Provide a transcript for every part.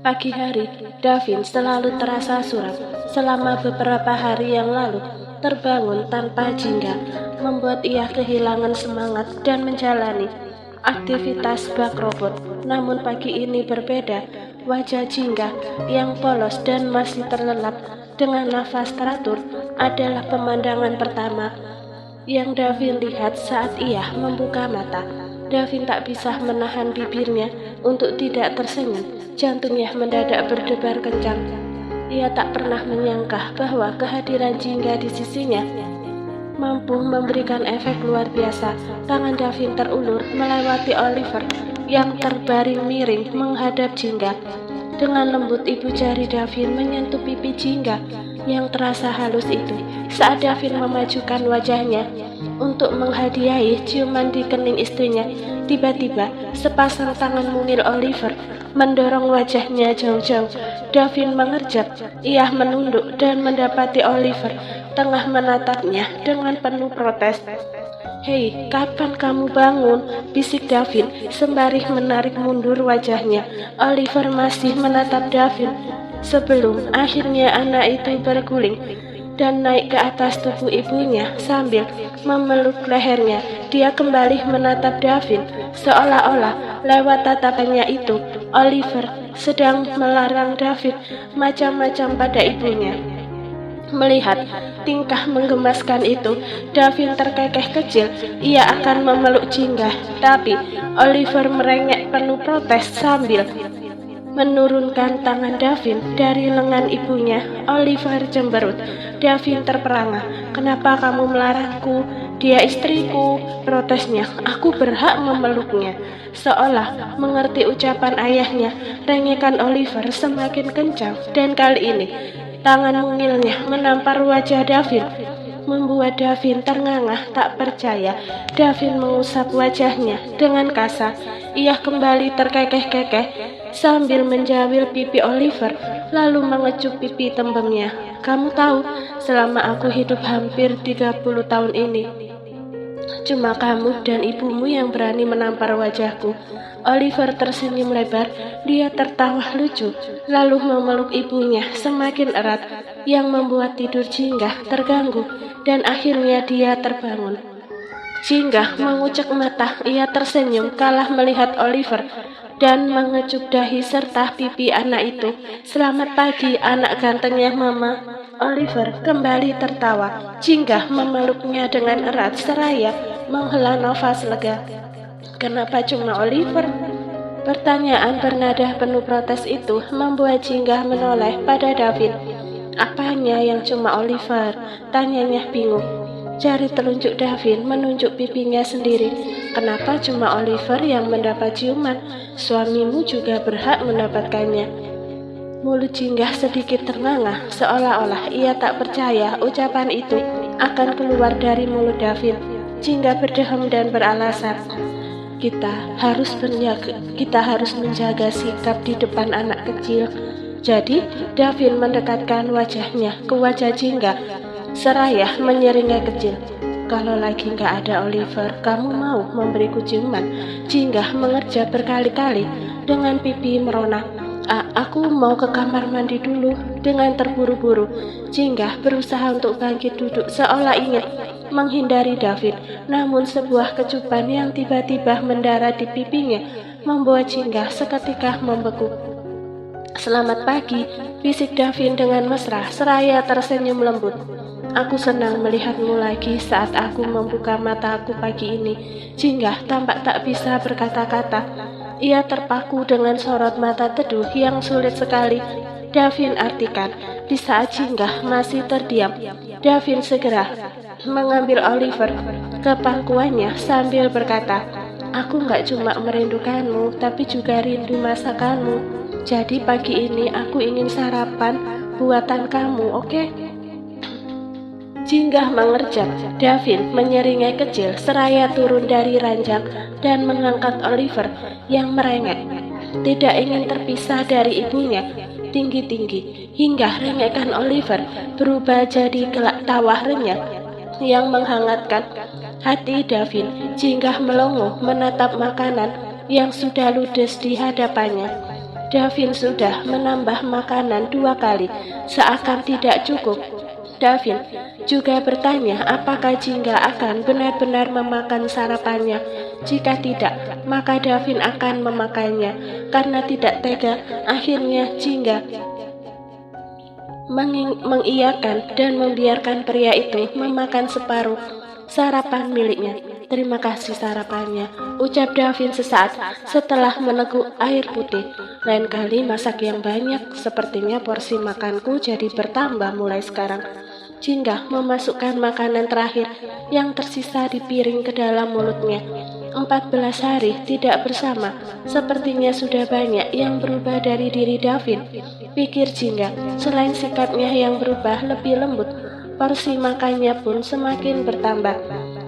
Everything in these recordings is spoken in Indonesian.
Pagi hari, Davin selalu terasa suram. Selama beberapa hari yang lalu, terbangun tanpa jingga, membuat ia kehilangan semangat dan menjalani aktivitas bak robot. Namun pagi ini berbeda, wajah jingga yang polos dan masih terlelap dengan nafas teratur adalah pemandangan pertama yang Davin lihat saat ia membuka mata. Davin tak bisa menahan bibirnya untuk tidak tersenyum. Jantungnya mendadak berdebar kencang. Ia tak pernah menyangka bahwa kehadiran jingga di sisinya mampu memberikan efek luar biasa. Tangan Davin terulur melewati Oliver yang terbaring miring menghadap jingga. Dengan lembut ibu jari Davin menyentuh pipi jingga yang terasa halus itu. Saat Davin memajukan wajahnya untuk menghadiahi ciuman di kening istrinya, tiba-tiba sepasang tangan mungil Oliver mendorong wajahnya jauh-jauh. Davin mengerjap, ia menunduk dan mendapati Oliver tengah menatapnya dengan penuh protes. "Hei, kapan kamu bangun?" bisik Davin sembari menarik mundur wajahnya. Oliver masih menatap Davin sebelum akhirnya anak itu berguling dan naik ke atas tubuh ibunya sambil memeluk lehernya. Dia kembali menatap Davin seolah-olah lewat tatapannya itu Oliver sedang melarang Davin macam-macam pada ibunya. Melihat tingkah menggemaskan itu, Davin terkekeh kecil. Ia akan memeluk jingga, tapi Oliver merengek penuh protes sambil menurunkan tangan Davin dari lengan ibunya. Oliver cemberut. Davin terperangah. "Kenapa kamu melarangku? Dia istriku," protesnya. "Aku berhak memeluknya." Seolah mengerti ucapan ayahnya, rengekan Oliver semakin kencang, dan kali ini tangan mungilnya menampar wajah Davin, membuat Davin terngangah tak percaya. Davin mengusap wajahnya dengan kasar. Ia kembali terkekeh-kekeh sambil menjawil pipi Oliver, lalu mengecup pipi tembemnya. "Kamu tahu, selama aku hidup hampir 30 tahun ini, cuma kamu dan ibumu yang berani menampar wajahku." Oliver tersenyum lebar. Dia tertawa lucu, lalu memeluk ibunya semakin erat, yang membuat tidur jingga terganggu, dan akhirnya dia terbangun. Jingga mengucek mata. Ia tersenyum kalah melihat Oliver dan mengecup dahi serta pipi anak itu. "Selamat pagi, anak gantengnya mama." Oliver kembali tertawa. Jingga memeluknya dengan erat seraya menghela nafas lega. "Kenapa cuma Oliver?" Pertanyaan bernada penuh protes itu membuat jingga menoleh pada Davin. "Apanya yang cuma Oliver?" tanyanya bingung. Jari telunjuk Davin menunjuk pipinya sendiri. "Kenapa cuma Oliver yang mendapat ciuman? Suamimu juga berhak mendapatkannya." Mulut jingga sedikit ternganga, seolah-olah ia tak percaya ucapan itu akan keluar dari mulut Davin. Jingga berdehem dan beralasan, Kita harus menjaga sikap di depan anak kecil." Jadi Davin mendekatkan wajahnya ke wajah jingga seraya menyeringai kecil. "Kalau lagi nggak ada Oliver, kamu mau memberiku ciuman?" Jingga mengerjap berkali-kali dengan pipi merona. Aku mau ke kamar mandi dulu." Dengan terburu-buru, Jingga berusaha untuk bangkit duduk seolah ingin menghindari Davin. Namun sebuah kecupan yang tiba-tiba mendarat di pipinya membuat Jingga seketika membeku. "Selamat pagi," bisik Davin dengan mesra seraya tersenyum lembut. "Aku senang melihatmu lagi saat aku membuka mataku pagi ini." Jingga tampak tak bisa berkata-kata. Ia terpaku dengan sorot mata teduh yang sulit sekali Davin artikan. Di saat Jingga masih terdiam, Davin segera mengambil Oliver ke pangkuannya sambil berkata, "Aku nggak cuma merindukanmu, tapi juga rindu masakanmu. Jadi pagi ini aku ingin sarapan buatan kamu, oke?" Jingga mengerjap. Davin menyeringai kecil seraya turun dari ranjang dan mengangkat Oliver yang merengek. Tidak ingin terpisah dari ibunya tinggi-tinggi, hingga rengekan Oliver berubah jadi gelak tawa renyah yang menghangatkan hati Davin. Jingga melongo menatap makanan yang sudah ludes di hadapannya. Davin sudah menambah makanan 2 kali, seakan tidak cukup. Davin juga bertanya apakah Jingga akan benar-benar memakan sarapannya. Jika tidak, maka Davin akan memakannya. Karena tidak tega, akhirnya Jingga mengiyakan dan membiarkan pria itu memakan separuh sarapan miliknya. Terima kasih sarapannya, ucap Davin sesaat setelah meneguk air putih. Lain kali masak yang banyak, sepertinya porsi makanku jadi bertambah mulai sekarang. Jingga memasukkan makanan terakhir yang tersisa di piring ke dalam mulutnya. 14 hari tidak bersama, sepertinya sudah banyak yang berubah dari diri Davin, pikir Jingga. Selain sikapnya yang berubah lebih lembut, porsi makannya pun semakin bertambah.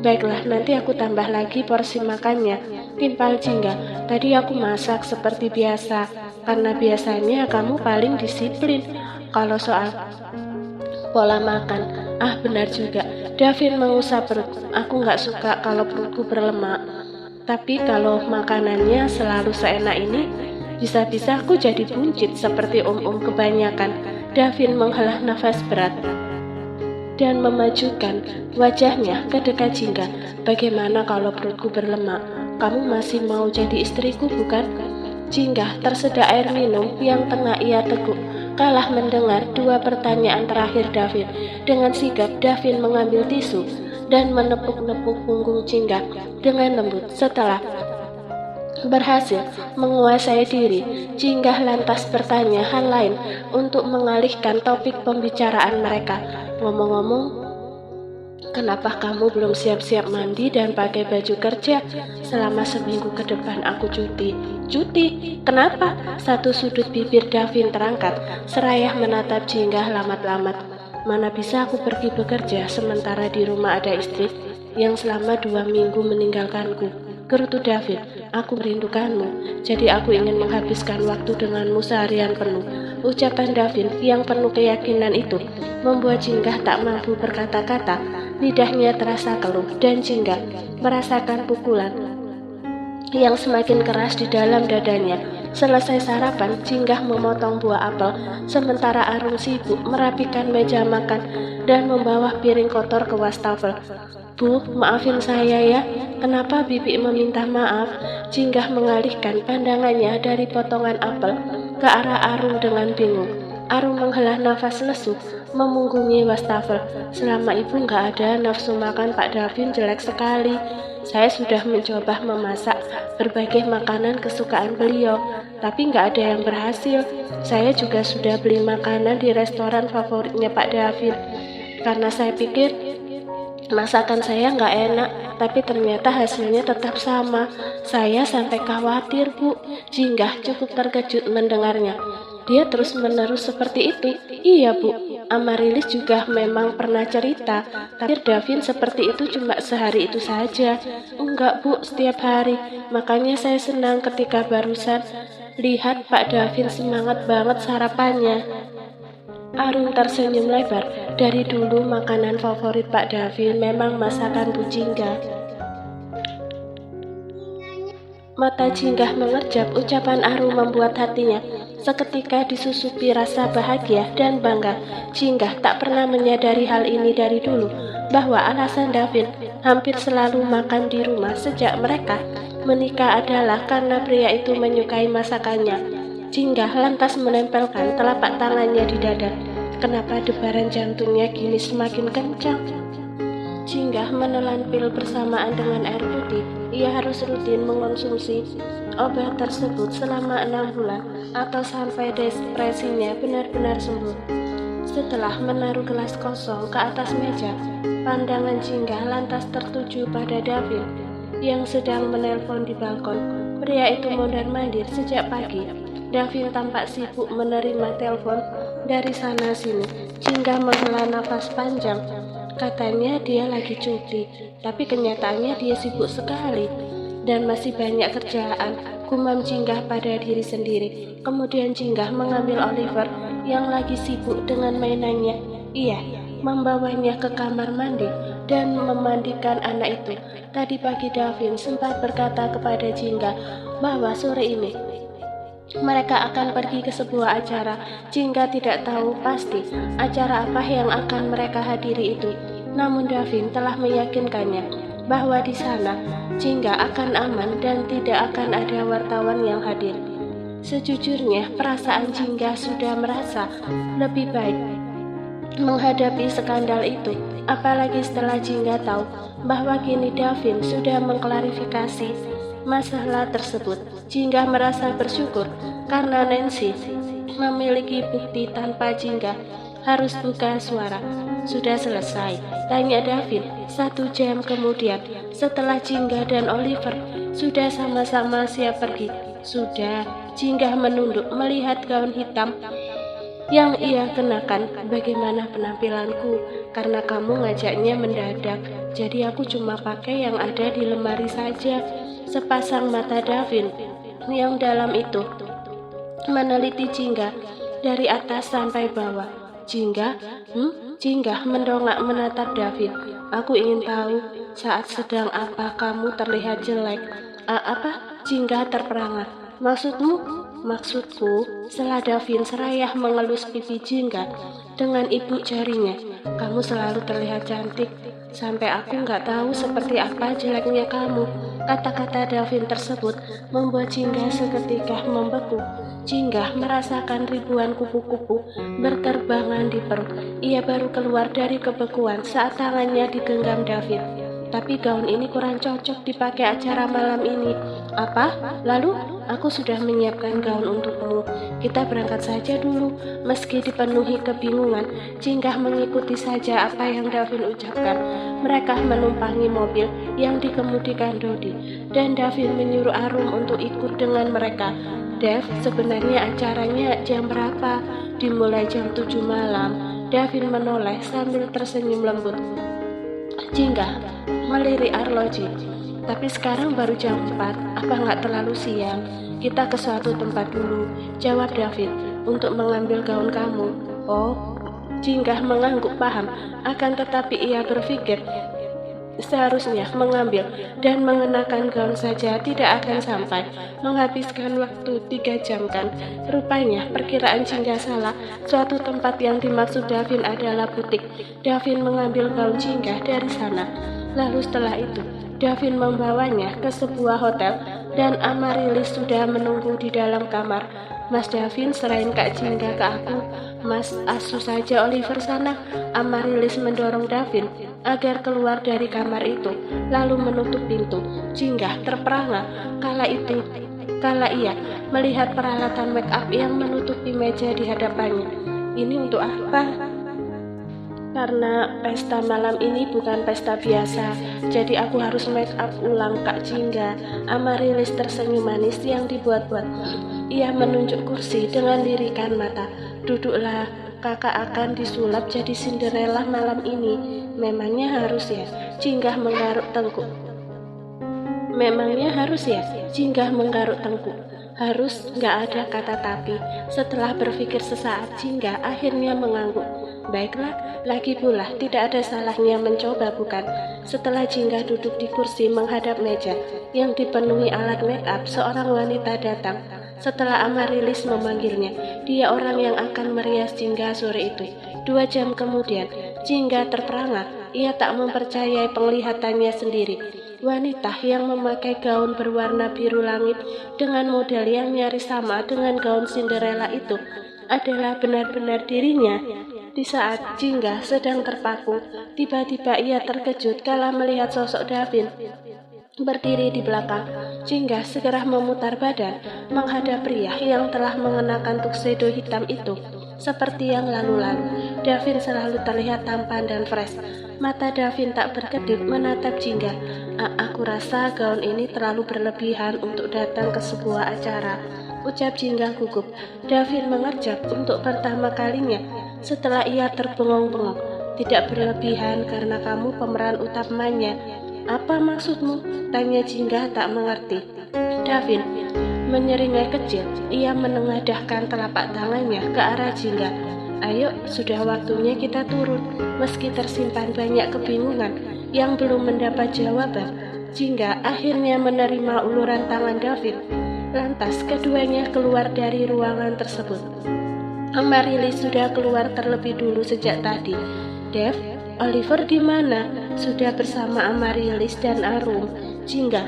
Baiklah, nanti aku tambah lagi porsi makannya, timpal Jingga. Tadi aku masak seperti biasa, karena biasanya kamu paling disiplin kalau soal pola makan. Benar juga. Davin mengusap perut. Aku nggak suka kalau perutku berlemak. Tapi kalau makanannya selalu seenak ini, bisa-bisa aku jadi buncit seperti kebanyakan. Davin menghela nafas berat dan memajukan wajahnya ke dekat Jingga. Bagaimana kalau perutku berlemak? Kamu masih mau jadi istriku, bukan? Jingga tersedak air minum yang tengah ia teguk. Kalah mendengar 2 pertanyaan terakhir Davin. Dengan sigap, Davin mengambil tisu dan menepuk-nepuk punggung Jingga dengan lembut. Setelah berhasil menguasai diri, Jingga lantas bertanya hal lain untuk mengalihkan topik pembicaraan mereka. Ngomong-ngomong, kenapa kamu belum siap-siap mandi dan pakai baju kerja? Selama seminggu ke depan aku cuti. Cuti? Kenapa? Satu sudut bibir Davin terangkat, seraya menatap Jingga lamat-lamat. Mana bisa aku pergi bekerja sementara di rumah ada istri yang selama 2 minggu meninggalkanku. Gerutu Davin, aku merindukanmu, jadi aku ingin menghabiskan waktu denganmu seharian penuh. Ucapan Davin yang penuh keyakinan itu membuat Jingga tak mampu berkata-kata. Lidahnya terasa keluh dan Jingga merasakan pukulan yang semakin keras di dalam dadanya. Selesai sarapan, Jingga memotong buah apel, sementara Arum sibuk merapikan meja makan dan membawa piring kotor ke wastafel. Bu, maafin saya ya. Kenapa Bibi meminta maaf? Jingga mengalihkan pandangannya dari potongan apel ke arah Arum dengan bingung. Arum menghela nafas lesu, memunggungi wastafel. Selama ibu nggak ada nafsu makan Pak Davin jelek sekali. Saya sudah mencoba memasak berbagai makanan kesukaan beliau, tapi nggak ada yang berhasil. Saya juga sudah beli makanan di restoran favoritnya Pak Davin, karena saya pikir masakan saya nggak enak, tapi ternyata hasilnya tetap sama. Saya sampai khawatir, Bu. Jingga cukup terkejut mendengarnya. Dia terus-menerus seperti itu. Iya, Bu. Amarilis juga memang pernah cerita, tapi Davin seperti itu cuma sehari itu saja. Enggak, Bu, setiap hari. Makanya saya senang ketika barusan lihat Pak Davin semangat banget sarapannya. Arum tersenyum lebar. Dari dulu makanan favorit Pak Davin memang masakan Bu Jingga. Mata Jingga mengerjap. Ucapan Arum membuat hatinya seketika disusupi rasa bahagia dan bangga. Jingga tak pernah menyadari hal ini dari dulu, bahwa alasan Davin hampir selalu makan di rumah sejak mereka menikah adalah karena pria itu menyukai masakannya. Jingga lantas menempelkan telapak tangannya di dada. Kenapa debaran jantungnya kini semakin kencang? Jingga menelan pil bersamaan dengan air putih. Ia harus rutin mengonsumsi obat tersebut selama 6 bulan atau sampai depresinya benar-benar sembuh. Setelah menaruh gelas kosong ke atas meja, pandangan Jingga lantas tertuju pada Davin yang sedang menelpon di balkon. Pria itu mondar-mandir sejak pagi. Davin tampak sibuk menerima telepon dari sana-sini. Jingga menghela nafas panjang. Katanya dia lagi cuti, tapi kenyataannya dia sibuk sekali dan masih banyak kerjaan. Gumam Jingga pada diri sendiri. Kemudian Jingga mengambil Oliver yang lagi sibuk dengan mainannya. Ia membawanya ke kamar mandi dan memandikan anak itu. Tadi pagi Davin sempat berkata kepada Jingga bahwa sore ini Mereka akan pergi ke sebuah acara. Jingga tidak tahu pasti acara apa yang akan mereka hadiri itu. Namun Davin telah meyakinkannya bahwa di sana Jingga akan aman dan tidak akan ada wartawan yang hadir. Sejujurnya, perasaan Jingga sudah merasa lebih baik menghadapi skandal itu, apalagi setelah Jingga tahu bahwa kini Davin sudah mengklarifikasi masalah tersebut. Jingga merasa bersyukur karena Nancy memiliki bukti tanpa Jingga harus buka suara. Sudah selesai, tanya Davin 1 jam kemudian setelah Jingga dan Oliver sudah sama-sama siap pergi. Sudah. Jingga menunduk melihat gaun hitam yang ia kenakan. Bagaimana penampilanku? Karena kamu ngajaknya mendadak, jadi aku cuma pakai yang ada di lemari saja. Sepasang mata Davin yang dalam itu meneliti Jingga dari atas sampai bawah. Jingga? Jingga mendongak menatap Davin. Aku ingin tahu saat sedang apa kamu terlihat jelek. Apa? Jingga terperangah. Maksudku, setelah Davin serayah mengelus pipi Jingga dengan ibu jarinya. Kamu selalu terlihat cantik, sampai aku nggak tahu seperti apa jeleknya kamu. Kata-kata Davin tersebut membuat Jingga seketika membeku. Jingga merasakan ribuan kupu-kupu berterbangan di perut. Ia baru keluar dari kebekuan saat tangannya digenggam Davin. Tapi gaun ini kurang cocok dipakai acara malam ini. Apa? Lalu? Aku sudah menyiapkan gaun untukmu. Kita berangkat saja dulu. Meski dipenuhi kebingungan, Jingga mengikuti saja apa yang Davin ucapkan. Mereka menumpangi mobil yang dikemudikan Dodi, dan Davin menyuruh Arum untuk ikut dengan mereka. Dev, sebenarnya acaranya jam berapa? Dimulai jam 7 malam. Davin menoleh sambil tersenyum lembut. Jingga melirik arloji. Tapi sekarang baru jam 4, apa nggak terlalu siang? Kita ke suatu tempat dulu, jawab Davin, untuk mengambil gaun kamu. Oh, Jingga mengangguk paham, akan tetapi ia berpikir seharusnya mengambil dan mengenakan gaun saja tidak akan sampai menghabiskan waktu 3 jam kan. Rupanya perkiraan Jingga salah. Suatu tempat yang dimaksud Davin adalah butik. Davin mengambil gaun Jingga dari sana. Lalu setelah itu Davin membawanya ke sebuah hotel dan Amarilis sudah menunggu di dalam kamar. Mas Davin, serahin Kak Jingga ke aku. Mas, asuh saja Oliver sana. Amarilis mendorong Davin agar keluar dari kamar itu, lalu menutup pintu. Jingga terperangah kala ia melihat peralatan make up yang menutupi meja di hadapannya. Ini untuk apa? Karena pesta malam ini bukan pesta biasa, jadi aku harus make up ulang Kak Jingga. Amarilis tersenyum manis yang dibuat-buat. Ia menunjuk kursi dengan lirikan mata. Duduklah, kakak akan disulap jadi Cinderella malam ini. Memangnya harus ya? Jingga menggaruk tengkuk. Memangnya harus ya? Jingga menggaruk tengkuk. Harus, nggak ada kata tapi. Setelah berpikir sesaat, Jingga akhirnya mengangguk. Baiklah, lagi pula tidak ada salahnya mencoba, bukan? Setelah Jingga duduk di kursi menghadap meja yang dipenuhi alat make up, seorang wanita datang. Setelah Amarilis memanggilnya, dia orang yang akan merias Jingga sore itu. 2 jam kemudian, Jingga terperangah. Ia tak mempercayai penglihatannya sendiri. Wanita yang memakai gaun berwarna biru langit dengan model yang nyaris sama dengan gaun Cinderella itu adalah benar-benar dirinya. Di saat Jingga sedang terpaku, tiba-tiba ia terkejut kala melihat sosok Davin berdiri di belakang. Jingga segera memutar badan menghadap pria yang telah mengenakan tuxedo hitam itu. Seperti yang lalu-lalu, Davin selalu terlihat tampan dan fresh. Mata Davin tak berkedip menatap Jingga. Aku rasa gaun ini terlalu berlebihan untuk datang ke sebuah acara, ucap Jingga gugup. Davin mengerjap untuk pertama kalinya setelah ia terbengong-bengong. Tidak berlebihan karena kamu pemeran utamanya. Apa maksudmu? Tanya Jingga tak mengerti. Davin menyeringai kecil. Ia menengadahkan telapak tangannya ke arah Jingga. Ayo, sudah waktunya kita turun. Meski tersimpan banyak kebingungan yang belum mendapat jawaban, Jingga akhirnya menerima uluran tangan Davin. Lantas keduanya keluar dari ruangan tersebut. Amaryllis sudah keluar terlebih dulu sejak tadi. Dev, Oliver di mana? Sudah bersama Amaryllis dan Arum. Jingga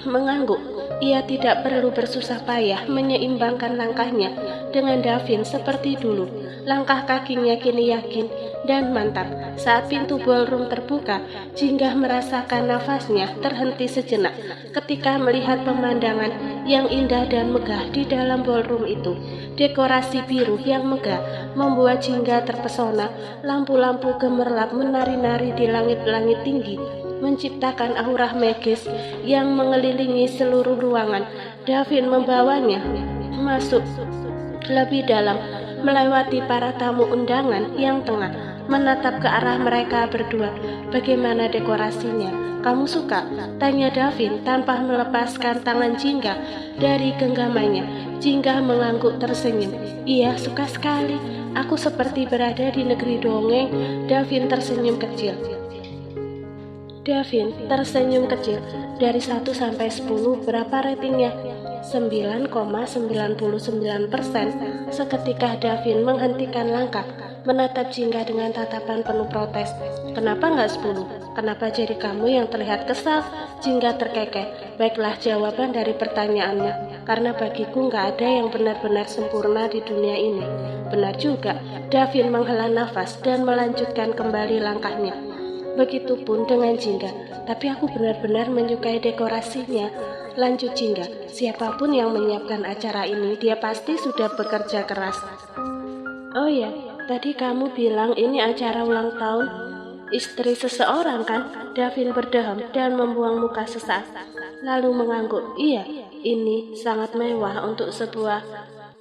mengangguk. Ia tidak perlu bersusah payah menyeimbangkan langkahnya dengan Davin seperti dulu. Langkah kakinya kini yakin dan mantap. Saat pintu ballroom terbuka, Jingga merasakan nafasnya terhenti sejenak ketika melihat pemandangan yang indah dan megah di dalam ballroom itu. Dekorasi biru yang megah membuat Jingga terpesona. Lampu-lampu gemerlap menari-nari di langit-langit tinggi, menciptakan aura magis yang mengelilingi seluruh ruangan. Davin membawanya masuk lebih dalam, melewati para tamu undangan yang tengah menatap ke arah mereka berdua. Bagaimana dekorasinya? Kamu suka? Tanya Davin tanpa melepaskan tangan Jingga dari genggamannya. Jingga mengangguk tersenyum. Iya, suka sekali. Aku seperti berada di negeri dongeng. Davin tersenyum kecil. Dari 1 sampai 10 berapa ratingnya? 9,99%. Seketika Davin menghentikan langkah, menatap Jingga dengan tatapan penuh protes. Kenapa nggak 10? Kenapa jadi kamu yang terlihat kesal? Jingga terkekeh. Baiklah jawaban dari pertanyaannya, karena bagiku nggak ada yang benar-benar sempurna di dunia ini. Benar juga. Davin menghela nafas dan melanjutkan kembali langkahnya. Begitupun dengan Jingga. Tapi aku benar-benar menyukai dekorasinya. Lanjut Jingga. Siapapun yang menyiapkan acara ini, dia pasti sudah bekerja keras. Oh ya, tadi kamu bilang ini acara ulang tahun istri seseorang kan? Davin berdeham dan membuang muka sesaat, lalu mengangguk. Iya, ini sangat mewah untuk sebuah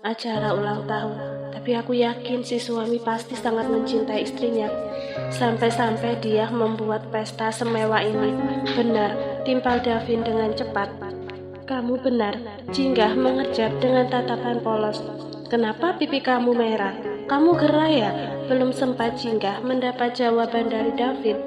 acara ulang tahun. Tapi aku yakin si suami pasti sangat mencintai istrinya, sampai-sampai dia membuat pesta semewah ini. Benar, timpal Davin dengan cepat. Kamu benar. Jingga mengerjap dengan tatapan polos. Kenapa pipi kamu merah? Kamu gerah ya? Belum sempat Jingga mendapat jawaban dari Davin.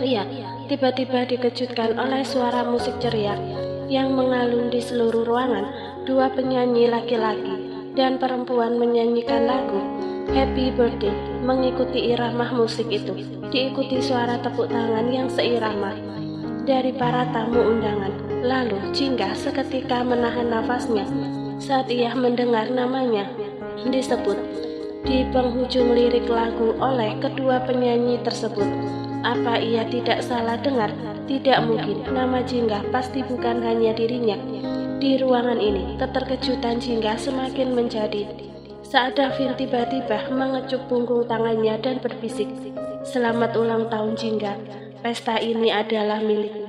Iya, tiba-tiba dikejutkan oleh suara musik ceria yang mengalun di seluruh ruangan. Dua penyanyi laki-laki dan perempuan menyanyikan lagu Happy Birthday mengikuti irama musik itu, diikuti suara tepuk tangan yang seirama dari para tamu undangan. Lalu Jingga seketika menahan nafasnya saat ia mendengar namanya disebut di penghujung lirik lagu oleh kedua penyanyi tersebut. Apa ia tidak salah dengar? Tidak mungkin, nama Jingga pasti bukan hanya dirinya. Di ruangan ini, keterkejutan Jingga semakin menjadi saat Davin tiba-tiba mengecup punggung tangannya dan berbisik, "Selamat ulang tahun Jingga, pesta ini adalah milikmu."